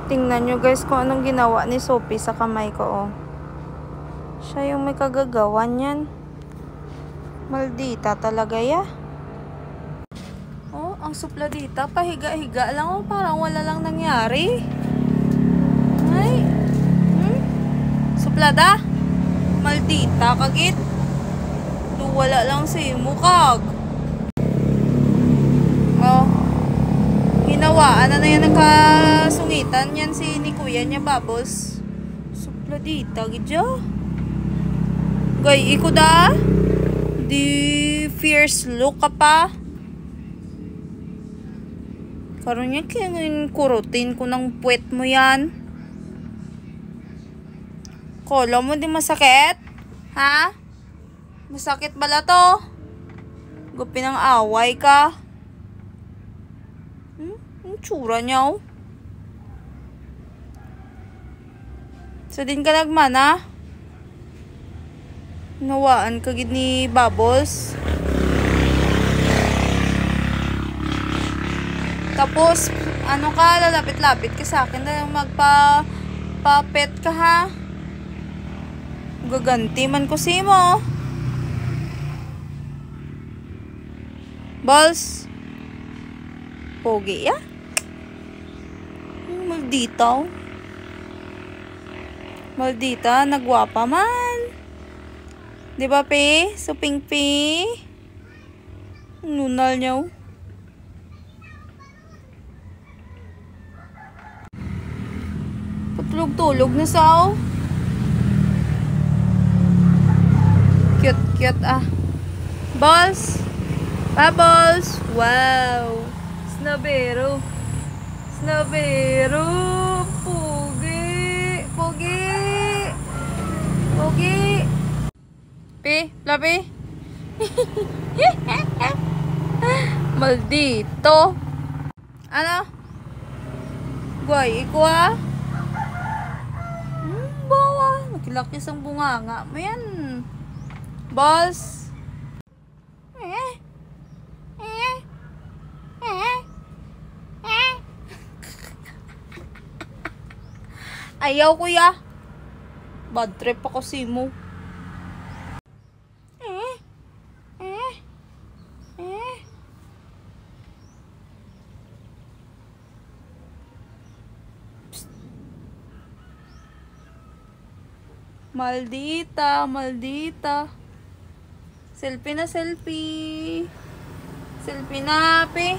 Tingnan nyo guys kung anong ginawa ni Sophie sa kamay ko, oh. Siya yung may kagagawan yan. Maldita talaga ya. Oh, ang supladita. Pahiga-higa lang, oh. Parang wala lang nangyari. Ay. Suplada. Maldita kagit. Wala lang sa imukag. Oh. Hinawaan na yan nagkasungitan yan si ni kuya niya, Babos. Supladita, gidya. Gay, iko da? Di fierce look ka pa. Karon niya kaya kurutin ko ng puwet mo yan. Kala mo di masakit? Ha? Masakit bala to? Gupi ng away ka. Ang tsura niya, oh. So din ka nagmana? Nawaan ka gid ni Bubbles. Tapos, ano ka, lalapit-lapit ka sa akin na magpa-pet ka, ha? Gaganti man ko si mo. Balls. Pogi, ya? Maldita. Maldita, nagwapa man. Di ba, Pe? Suping Pe? Nunal niya, oh. Patulog-tulog na sa, oh. Cute, ah. Balls. Bubbles! Wow! Snobero! Snobero! Pogi! Pogi! Pogi! Pi! Lapi! Maldito! Ano? Guay, iko ah! Bawa! Nakilakis ang bunganga mo yan! Balls! Ayaw, kuya. Bad trip ako si mo. Maldita, maldita. Selfie na selfie. Selfie na, Pe.